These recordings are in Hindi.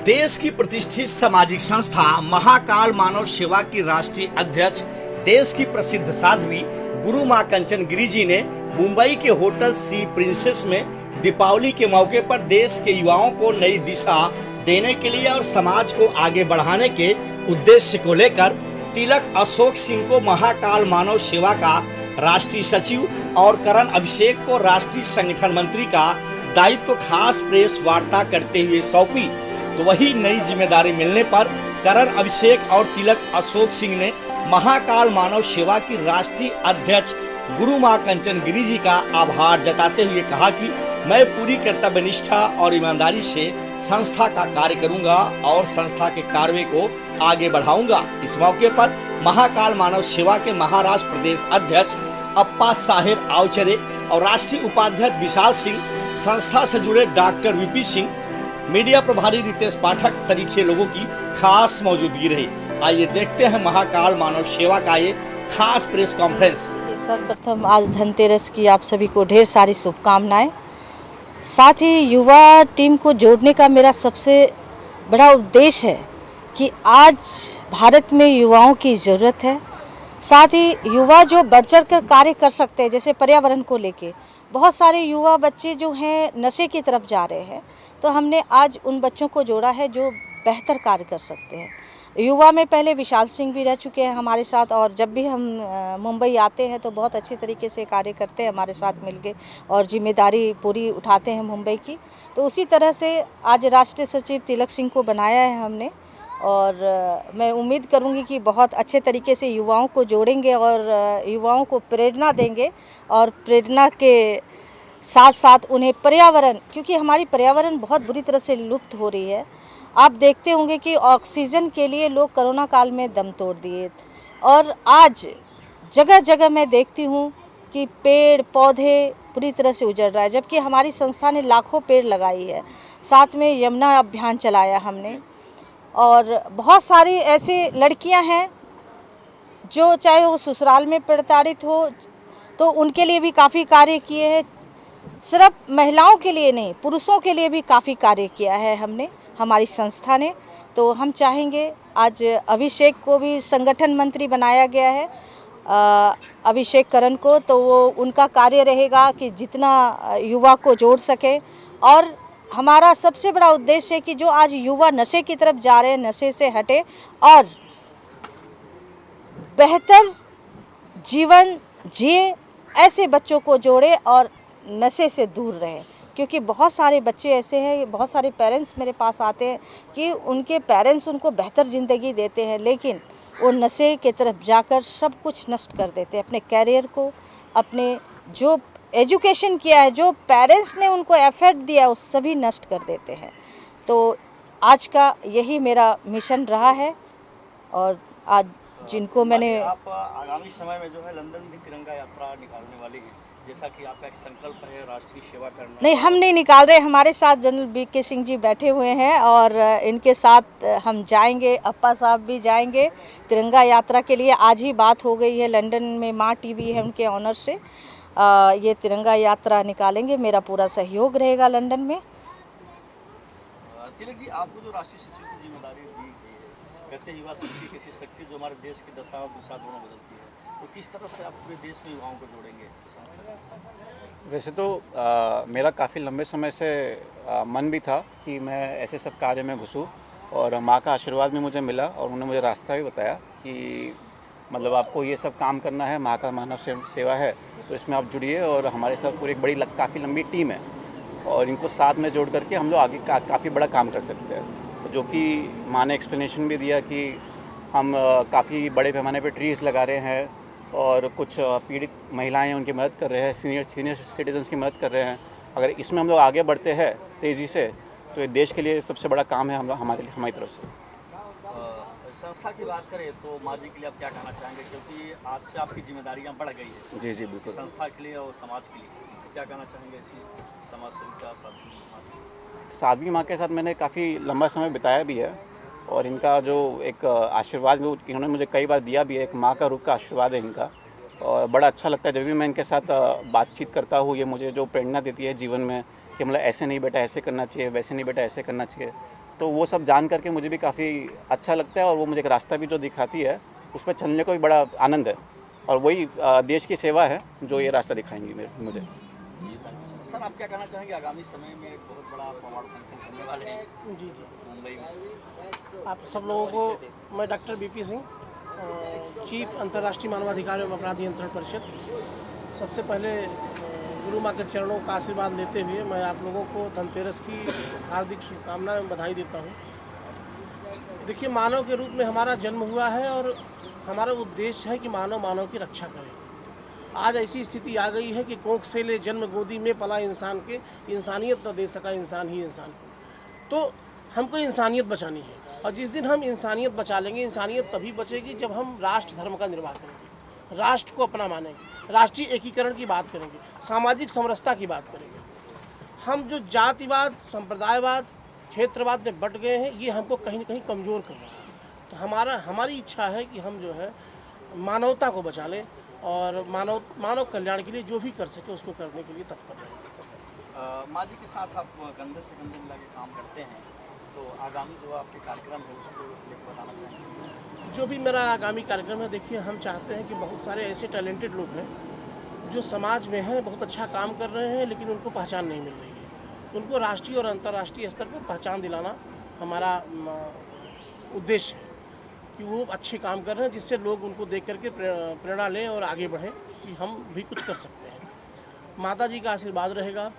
देश की प्रतिष्ठित सामाजिक संस्था महाकाल मानव सेवा की राष्ट्रीय अध्यक्ष, देश की प्रसिद्ध साध्वी गुरु माँ कंचन गिरि जी ने मुंबई के होटल सी प्रिंसेस में दीपावली के मौके पर देश के युवाओं को नई दिशा देने के लिए और समाज को आगे बढ़ाने के उद्देश्य को लेकर तिलक अशोक सिंह को महाकाल मानव सेवा का राष्ट्रीय सचिव और करण अभिषेक को राष्ट्रीय संगठन मंत्री का दायित्व खास प्रेस वार्ता करते हुए सौंपी। तो वही नई जिम्मेदारी मिलने पर करण अभिषेक और तिलक अशोक सिंह ने महाकाल मानव सेवा की राष्ट्रीय अध्यक्ष गुरु माँ कंचन गिरि जी का आभार जताते हुए कहा कि मैं पूरी कर्तव्यनिष्ठा और ईमानदारी से संस्था का कार्य करूंगा और संस्था के कार्य को आगे बढ़ाऊंगा। इस मौके पर महाकाल मानव सेवा के महाराष्ट्र प्रदेश अध्यक्ष अप्पा साहेब आवचरे और राष्ट्रीय उपाध्यक्ष विशाल सिंह, संस्था से जुड़े डॉक्टर वीपी सिंह, मीडिया प्रभारी रितेश पाठक सरीखे लोगों की खास मौजूदगी रही। आइए देखते हैं महाकाल मानव सेवा का ये खास प्रेस कॉन्फ्रेंस। सर्वप्रथम आज धनतेरस की आप सभी को ढेर सारी शुभकामनाएं। साथ ही युवा टीम को जोड़ने का मेरा सबसे बड़ा उद्देश्य है कि आज भारत में युवाओं की ज़रूरत है। साथ ही युवा जो बढ़ चढ़ कर कार्य कर सकते हैं, जैसे पर्यावरण को लेके बहुत सारे युवा बच्चे जो हैं नशे की तरफ जा रहे हैं, तो हमने आज उन बच्चों को जोड़ा है जो बेहतर कार्य कर सकते हैं। युवा में पहले विशाल सिंह भी रह चुके हैं हमारे साथ, और जब भी हम मुंबई आते हैं तो बहुत अच्छी तरीके से कार्य करते हैं हमारे साथ मिलके और जिम्मेदारी पूरी उठाते हैं मुंबई की। तो उसी तरह से आज राष्ट्रीय सचिव तिलक सिंह को बनाया है हमने, और मैं उम्मीद करूंगी कि बहुत अच्छे तरीके से युवाओं को जोड़ेंगे और युवाओं को प्रेरणा देंगे, और प्रेरणा के साथ साथ उन्हें पर्यावरण, क्योंकि हमारी पर्यावरण बहुत बुरी तरह से लुप्त हो रही है। आप देखते होंगे कि ऑक्सीजन के लिए लोग कोरोना काल में दम तोड़ दिए, और आज जगह जगह मैं देखती हूँ कि पेड़ पौधे पूरी तरह से उजड़ रहा है, जबकि हमारी संस्था ने लाखों पेड़ लगाई है। साथ में यमुना अभियान चलाया हमने, और बहुत सारी ऐसी लड़कियां हैं जो चाहे वो ससुराल में प्रताड़ित हो तो उनके लिए भी काफ़ी कार्य किए हैं। सिर्फ महिलाओं के लिए नहीं, पुरुषों के लिए भी काफ़ी कार्य किया है हमने, हमारी संस्था ने। तो हम चाहेंगे, आज अभिषेक को भी संगठन मंत्री बनाया गया है, अभिषेक करण को, तो वो उनका कार्य रहेगा कि जितना युवा को जोड़ सके। और हमारा सबसे बड़ा उद्देश्य है कि जो आज युवा नशे की तरफ जा रहे हैं, नशे से हटे और बेहतर जीवन जिए, ऐसे बच्चों को जोड़े और नशे से दूर रहे। क्योंकि बहुत सारे बच्चे ऐसे हैं, बहुत सारे पेरेंट्स मेरे पास आते हैं कि उनके पेरेंट्स उनको बेहतर ज़िंदगी देते हैं, लेकिन वो नशे की तरफ जाकर सब कुछ नष्ट कर देते हैं, अपने कैरियर को, अपने जो एजुकेशन किया है, जो पेरेंट्स ने उनको एफर्ट दिया, वो सभी नष्ट कर देते हैं। तो आज का यही मेरा मिशन रहा है, और आज जिनको मैंने आप आगामी समय में जो है लंदन में तिरंगा यात्रा निकालने वाली है, जैसा कि आपका एक संकल्प है राष्ट्र की सेवा करना। नहीं, हम नहीं निकाल रहे, हमारे साथ जनरल वीके सिंह जी बैठे हुए हैं और इनके साथ हम जाएंगे, अप्पा साहब भी जाएंगे तिरंगा यात्रा के लिए। आज ही बात हो गई है, लंदन में माँ टीवी है उनके ऑनर से, ये तिरंगा यात्रा निकालेंगे। मेरा पूरा सहयोग रहेगा लंदन में। तिलक जी, आपको जो राष्ट्रीय सचिव की जिम्मेदारी दी गई है, कहते हैं युवा शक्ति किसी शक्ति जो हमारे देश की दशा और दिशा दोनों बदलती है, तो किस तरह से आप पूरे देश में युवाओं को जोड़ेंगे? वैसे तो मेरा काफ़ी लंबे समय से मन भी था कि मैं ऐसे सब कार्य में घुसूँ, और माँ का आशीर्वाद भी मुझे मिला, और उन्होंने मुझे रास्ता भी बताया कि मतलब आपको ये सब काम करना है, माँ का मानव सेवा है, तो इसमें आप जुड़िए। और हमारे साथ पूरी एक बड़ी काफ़ी लंबी टीम है, और इनको साथ में जोड़ करके हम लोग आगे काफ़ी बड़ा काम कर सकते हैं। जो कि माँ ने एक्सप्लेनेशन भी दिया कि हम काफ़ी बड़े पैमाने पर ट्रीज़ लगा रहे हैं, और कुछ पीड़ित महिलाएं हैं उनकी मदद कर रहे हैं, सीनियर सिटीजन्स की मदद कर रहे हैं। अगर इसमें हम लोग आगे बढ़ते हैं तेज़ी से, तो ये देश के लिए सबसे बड़ा काम है हमारी तरफ से। संस्था की बात करें तो माँ जी के लिए आप क्या कहना चाहेंगे, क्योंकि आज से आपकी जिम्मेदारियाँ बढ़ गई है? जी जी बिल्कुल। संस्था के लिए और समाज के लिए क्या कहना चाहेंगे इसी समाज सेविका साध्वी माँ के साथ मैंने काफ़ी लंबा समय बिताया भी है, और इनका जो एक आशीर्वाद भी इन्होंने मुझे कई बार दिया भी है, एक माँ का रूप का आशीर्वाद है इनका, और बड़ा अच्छा लगता है जब भी मैं इनके साथ बातचीत करता हूँ। ये मुझे जो प्रेरणा देती है जीवन में कि मतलब ऐसे नहीं बेटा ऐसे करना चाहिए, वैसे नहीं बेटा ऐसे करना चाहिए, तो वो सब जान करके मुझे भी काफ़ी अच्छा लगता है और वो मुझे एक रास्ता भी जो दिखाती है उस पर चलने को भी बड़ा आनंद है और वही देश की सेवा है जो ये रास्ता दिखाएंगी मुझे। सर, आप क्या कहना चाहेंगे? आगामी समय में एक बहुत बड़ा अवार्ड फंक्शन होने वाले हैं जी मुंबई में। आप सब लोगों को मैं डॉक्टर बीपी सिंह, चीफ अंतर्राष्ट्रीय मानवाधिकार एवं अपराध नियंत्रण परिषद, सबसे पहले गुरु माँ के चरणों का आशीर्वाद लेते हुए मैं आप लोगों को धनतेरस की हार्दिक शुभकामनाएं एवं बधाई देता हूँ। देखिए, मानव के रूप में हमारा जन्म हुआ है और हमारा उद्देश्य है कि मानव की रक्षा करे। आज ऐसी स्थिति आ गई है कि कोख से ले जन्म गोदी में पला इंसान के इंसानियत न दे सका इंसान ही इंसान को। तो हमको इंसानियत बचानी है और जिस दिन हम इंसानियत बचा लेंगे, इंसानियत तभी बचेगी जब हम राष्ट्र धर्म का निर्वाह करेंगे, राष्ट्र को अपना मानेंगे, राष्ट्रीय एकीकरण की बात करेंगे, सामाजिक समरसता की बात करेंगे। हम जो जातिवाद, संप्रदायवाद, क्षेत्रवाद में बट गए हैं, ये हमको कहीं न कहीं कमज़ोर कर रहा है। तो हमारी इच्छा है कि हम जो है मानवता को बचा लें और मानव कल्याण के लिए जो भी कर सके उसको करने के लिए तत्पर रहें। माँ जी के साथ आप कंधे से कंधे मिला के काम करते हैं, तो आगामी जो आपके कार्यक्रम है उसको लेकर बताना चाहेंगे? जो भी मेरा आगामी कार्यक्रम है, देखिए, हम चाहते हैं कि बहुत सारे ऐसे टैलेंटेड लोग हैं जो समाज में हैं, बहुत अच्छा काम कर रहे हैं, लेकिन उनको पहचान नहीं मिल रही है। उनको राष्ट्रीय और अंतर्राष्ट्रीय स्तर पर पहचान दिलाना हमारा उद्देश्य है कि वो अच्छे काम कर रहे हैं, जिससे लोग उनको देख करके प्रेरणा लें और आगे बढ़ें कि हम भी कुछ कर सकते हैं। माता जी का आशीर्वाद रहेगा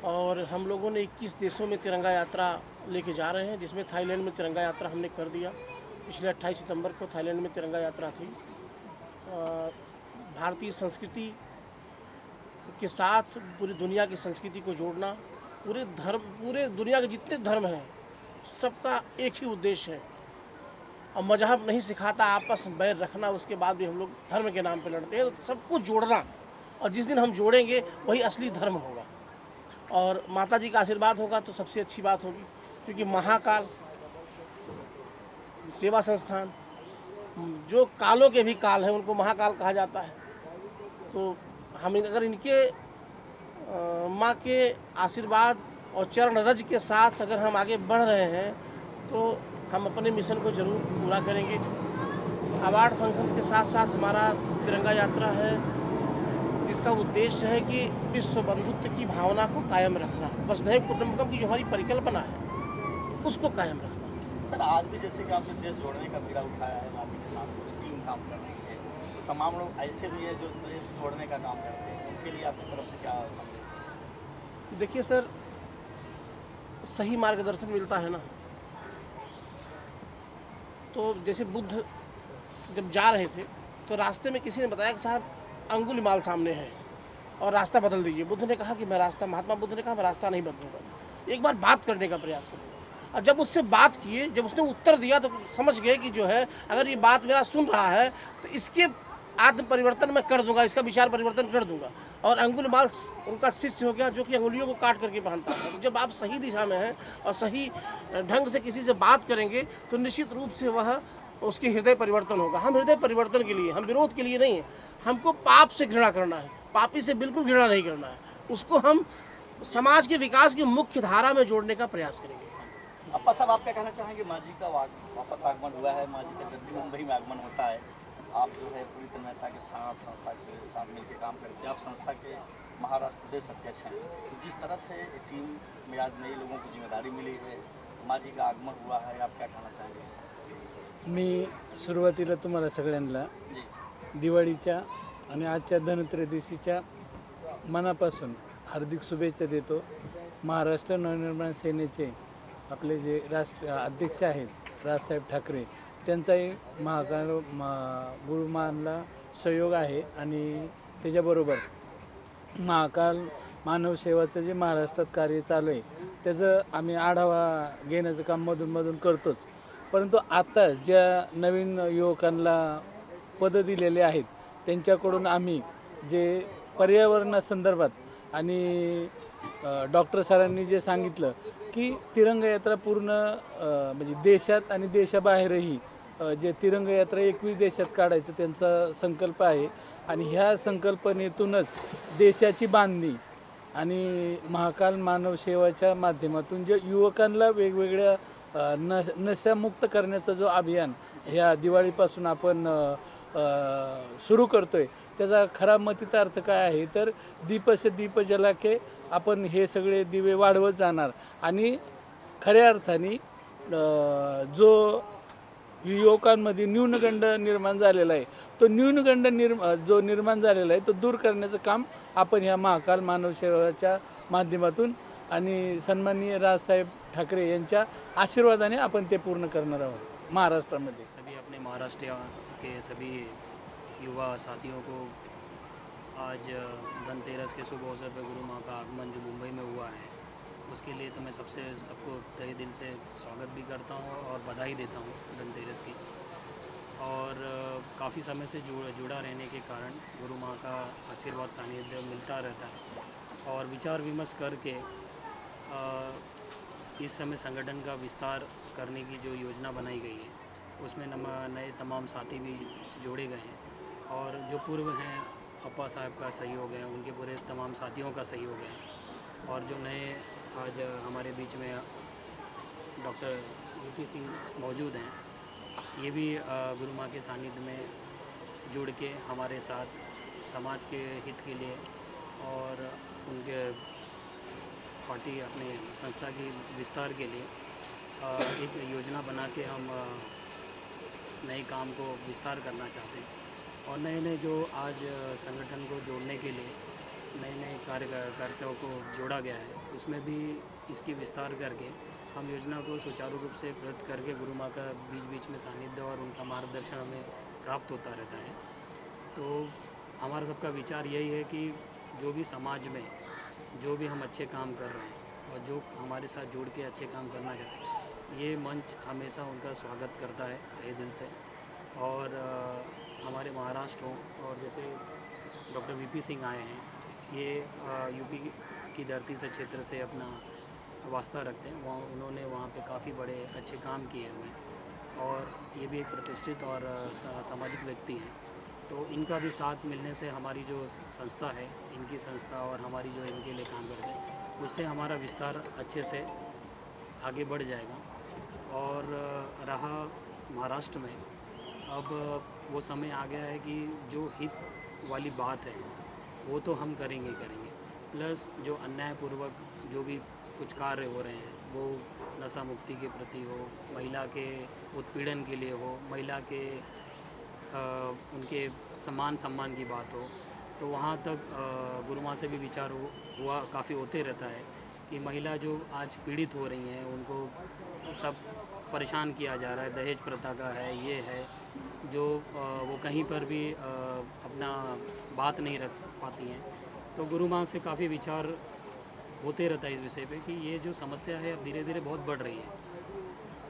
और हम लोगों ने 21 देशों में तिरंगा यात्रा लेके जा रहे हैं, जिसमें थाईलैंड में तिरंगा यात्रा हमने कर दिया। पिछले 28 सितंबर को थाईलैंड में तिरंगा यात्रा थी। भारतीय संस्कृति के साथ पूरी दुनिया की संस्कृति को जोड़ना, पूरे दुनिया के जितने धर्म हैं सबका एक ही उद्देश्य है और मजहब नहीं सिखाता आपस में बैर रखना। उसके बाद भी हम लोग धर्म के नाम पे लड़ते हैं, तो सबको जोड़ना, और जिस दिन हम जोड़ेंगे वही असली धर्म होगा और माता जी का आशीर्वाद होगा तो सबसे अच्छी बात होगी। क्योंकि महाकाल सेवा संस्थान, जो कालों के भी काल हैं, उनको महाकाल कहा जाता है। तो हम अगर इनके माँ के आशीर्वाद और चरण रज के साथ अगर हम आगे बढ़ रहे हैं तो हम अपने मिशन को ज़रूर पूरा करेंगे। अवार्ड फंक्शन के साथ साथ हमारा तिरंगा यात्रा है, जिसका उद्देश्य है कि विश्व बंधुत्व की भावना को कायम रखना, वसुधैव कुटुंबकम की जो हमारी परिकल्पना है उसको कायम रखना। सर, आज भी जैसे कि आपने देश जोड़ने का बीड़ा उठाया है, माँ के साथ पूरी टीम काम कर रही है, तो तमाम लोग ऐसे भी है जो देश तोड़ने का काम करते हैं, उनके लिए आपकी तरफ से क्या संदेश है? देखिए सर, सही मार्गदर्शन मिलता है ना, तो जैसे बुद्ध जब जा रहे थे तो रास्ते में किसी ने बताया कि साहब अंगुलीमाल सामने है और रास्ता बदल दीजिए। बुद्ध ने कहा कि महात्मा बुद्ध ने कहा मैं रास्ता नहीं बदलूंगा, एक बार बात करने का प्रयास करूँगा। और जब उससे बात किए, जब उसने उत्तर दिया तो समझ गए कि जो है अगर ये बात मेरा सुन रहा है तो इसके आत्म परिवर्तन मैं कर दूंगा, इसका विचार परिवर्तन कर दूंगा। और अंगुलीमाल उनका शिष्य हो गया जो कि अंगुलियों को काट करके पहनता है। तो जब आप सही दिशा में हैं और सही ढंग से किसी से बात करेंगे तो निश्चित रूप से वह उसके हृदय परिवर्तन होगा। हम हृदय परिवर्तन के लिए, हम विरोध के लिए नहीं है, हमको पाप से घृणा करना है, पापी से बिल्कुल घृणा नहीं करना है, उसको हम समाज के विकास की मुख्य धारा में जोड़ने का प्रयास करेंगे। अप्पा साहब, आप क्या कहना चाहेंगे? माँ जी का वापस आगमन हुआ है, माँ जी का जब भी मुंबई में आगमन होता है, आप जो है पूरी तन्मयता के साथ संस्था के साथ मिलकर काम करते हैं। आप संस्था के महाराष्ट्र प्रदेश अध्यक्ष हैं, तो जिस तरह से टीम में आज नए लोगों को जिम्मेदारी मिली है, माँ जी का आगमन हुआ है, आप क्या कहना चाहेंगे? मी सुरुवातीला तुम्हाला सगळ्यांना जी, दिवाळीच्या आणि आजच्या धनत्रयोदशीच्या मनापासून हार्दिक शुभेच्छा देतो। महाराष्ट्र नवनिर्माण सेनेचे आपले जे अध्यक्ष आहेत राजसाहेब ठाकरे, त्यांचाही महाकाल गुरुमानला सहयोग आहे आणि त्याच्याबरोबर महाकाल मानव सेवाचं जे महाराष्ट्रात कार्य चालू आहे त्याचं आम्ही आढावा घेण्याचं काम मधून करतोच। परंतु आता ज्या नवीन युवकांना पदं दिलेले आहेत त्यांच्याकडून आम्ही जे पर्यावरणासंदर्भात आणि डॉक्टर सरांनी जे सांगितलं की तिरंगा यात्रा पूर्ण म्हणजे देशात आणि देशाबाहेरही जे तिरंगा यात्रा 21 देशात काढायचं त्यांचा संकल्प आहे आणि ह्या संकल्पनेतूनच देशाची बांधणी आणि महाकाल मानव सेवाच्या माध्यमातून जे युवकांना वेगवेगळ्या नशामुक्त करण्याचा जो अभियान ह्या दिवाळीपासून आपण सुरू करतोय, त्याचा खरा मतिता अर्थ काय आहे तर दीपसे दीप जलाके, आपण हे सगळे दिवे वाढवत जाणार आणि खऱ्या अर्थाने जो युवकांमध्ये न्यूनगंड निर्माण झालेला आहे, तो न्यूनगंड जो निर्माण झालेला आहे तो दूर करण्याचं काम आपण ह्या महाकाल मानव सेवाच्या माध्यमातून आणि सन्माननीय राजसाहेब ठाकरे यांच्या आशीर्वादाने आपण ते पूर्ण करणार आहोत महाराष्ट्रामध्ये। सभी अपने महाराष्ट्र के सभी युवा साथियों को आज धनतेरस के शुभ अवसर पर गुरु माँ का आगमन जो मुंबई में हुआ है, उसके लिए तो मैं सबको तहे दिल से स्वागत भी करता हूँ और बधाई देता हूँ धनतेरस की। और काफ़ी समय से जुड़ा रहने के कारण गुरु माँ का आशीर्वाद सानिध्य मिलता रहता है और विचार विमर्श करके इस समय संगठन का विस्तार करने की जो योजना बनाई गई है, उसमें नए तमाम साथी भी जोड़े गए हैं और जो पूर्व हैं अप्पा साहब का सहयोग है, उनके पूरे तमाम साथियों का सहयोग है और जो नए आज हमारे बीच में डॉक्टर वीपी सिंह मौजूद हैं, ये भी गुरु माँ के सानिध्य में जुड़ के हमारे साथ समाज के हित के लिए और उनके पार्टी अपने संस्था की विस्तार के लिए एक योजना बना के हम नए काम को विस्तार करना चाहते हैं और नए जो आज संगठन को जोड़ने के लिए नए कार्यकर्ताओं को जोड़ा गया है, उसमें भी इसकी विस्तार करके हम योजना को सुचारू रूप से प्रगत करके गुरु माँ का बीच में सानिध्य और उनका मार्गदर्शन हमें प्राप्त होता रहता है। तो हमारा सबका विचार यही है कि जो भी समाज में जो भी हम अच्छे काम कर रहे हैं और जो हमारे साथ जुड़ के अच्छे काम करना चाहते हैं, ये मंच हमेशा उनका स्वागत करता है तहे दिल से। और हमारे महाराष्ट्र और जैसे डॉक्टर वीपी सिंह आए हैं, ये यूपी की धरती से क्षेत्र से अपना वास्ता रखते हैं, उन्होंने वहाँ पे काफ़ी बड़े अच्छे काम किए हुए हैं और ये भी एक प्रतिष्ठित और सामाजिक व्यक्ति हैं। तो इनका भी साथ मिलने से हमारी जो संस्था है, इनकी संस्था और हमारी जो इनके लिए काम करते हैं, उससे हमारा विस्तार अच्छे से आगे बढ़ जाएगा। और रहा महाराष्ट्र में, अब वो समय आ गया है कि जो हित वाली बात है वो तो हम करेंगे, प्लस जो अन्यायपूर्वक जो भी कुछ कार्य हो रहे हैं वो नशा मुक्ति के प्रति हो, महिला के उत्पीड़न के लिए हो, महिला के उनके सम्मान की बात हो, तो वहाँ तक गुरु माँ से भी विचार हुआ काफ़ी होते रहता है कि महिला जो आज पीड़ित हो रही हैं, उनको सब परेशान किया जा रहा है, दहेज प्रथा का है, ये है जो वो कहीं पर भी अपना बात नहीं रख पाती हैं। तो गुरु माँ से काफ़ी विचार होते रहता है इस विषय पे कि ये जो समस्या है अब धीरे धीरे बहुत बढ़ रही है।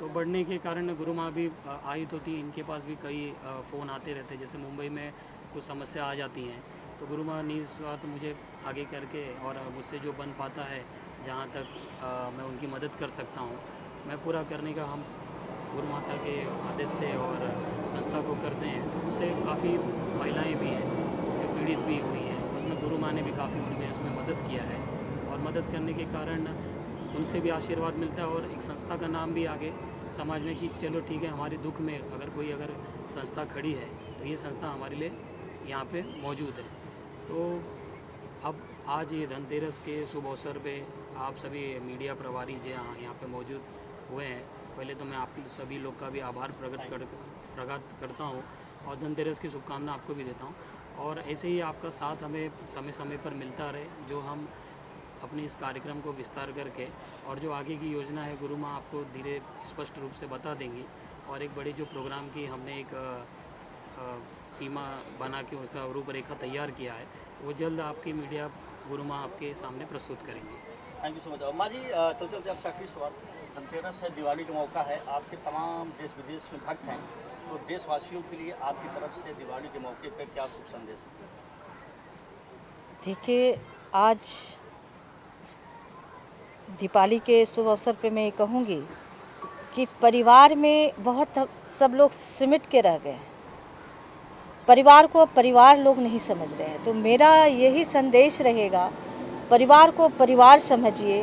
तो बढ़ने के कारण गुरु माँ भी आहित होती, इनके पास भी कई फ़ोन आते रहते हैं। जैसे मुंबई में कुछ समस्या आ जाती हैं तो गुरु माँ निस्वार्थ मुझे आगे करके और मुझसे जो बन पाता है, जहाँ तक मैं उनकी मदद कर सकता हूँ, मैं पूरा करने का हम गुरु माता के आदेश से और संस्था को करते हैं। उससे काफ़ी महिलाएं भी हैं जो पीड़ित भी हुई हैं, उसमें गुरु माँ ने भी काफ़ी उनमें उसमें मदद किया है और मदद करने के कारण उनसे भी आशीर्वाद मिलता है और एक संस्था का नाम भी आगे समाज में कि चलो ठीक है, हमारे दुख में अगर संस्था खड़ी है तो ये संस्था हमारे लिए यहाँ पे मौजूद है। तो अब आज ये धनतेरस के शुभ अवसर पे आप सभी मीडिया प्रभारी जो यहाँ पे मौजूद हुए हैं, पहले तो मैं आप सभी लोग का भी आभार प्रकट करता हूँ और धनतेरस की शुभकामना आपको भी देता हूँ। और ऐसे ही आपका साथ हमें समय समय पर मिलता रहे, जो हम अपने इस कार्यक्रम को विस्तार करके और जो आगे की योजना है गुरु माँ आपको धीरे स्पष्ट रूप से बता देंगी। और एक बड़े जो प्रोग्राम की हमने एक सीमा बना के उसका रूपरेखा तैयार किया है, वो जल्द आपकी मीडिया गुरु माँ आपके सामने प्रस्तुत करेंगे। Thank you so much. माँ जी, चलते चलते आपसे आखिरी सवाल, धनतेरस है, दिवाली का मौका है, आपके तमाम देश विदेश में भक्त हैं, तो देशवासियों के लिए आपकी तरफ से दिवाली के मौके पर क्या शुभ संदेश है? देखिए, आज दीपावली के शुभ अवसर पे मैं ये कहूँगी कि परिवार में बहुत सब लोग सिमट के रह गए, परिवार को परिवार लोग नहीं समझ रहे हैं। तो मेरा यही संदेश रहेगा, परिवार को परिवार समझिए,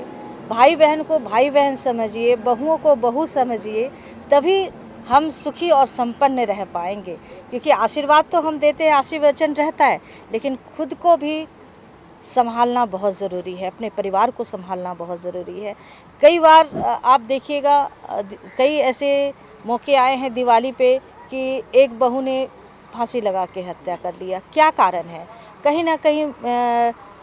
भाई बहन को भाई बहन समझिए, बहुओं को बहू समझिए, तभी हम सुखी और संपन्न रह पाएंगे। क्योंकि आशीर्वाद तो हम देते हैं, आशीर्वचन रहता है, लेकिन खुद को भी संभालना बहुत ज़रूरी है, अपने परिवार को संभालना बहुत ज़रूरी है। कई बार आप देखिएगा, कई ऐसे मौके आए हैं दिवाली पे कि एक बहू ने फांसी लगा के हत्या कर लिया। क्या कारण है? कहीं ना कहीं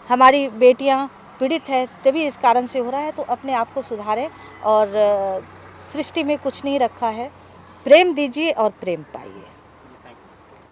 हमारी बेटियां पीड़ित है, तभी इस कारण से हो रहा है। तो अपने आप को सुधारें, और सृष्टि में कुछ नहीं रखा है, प्रेम दीजिए और प्रेम पाइए।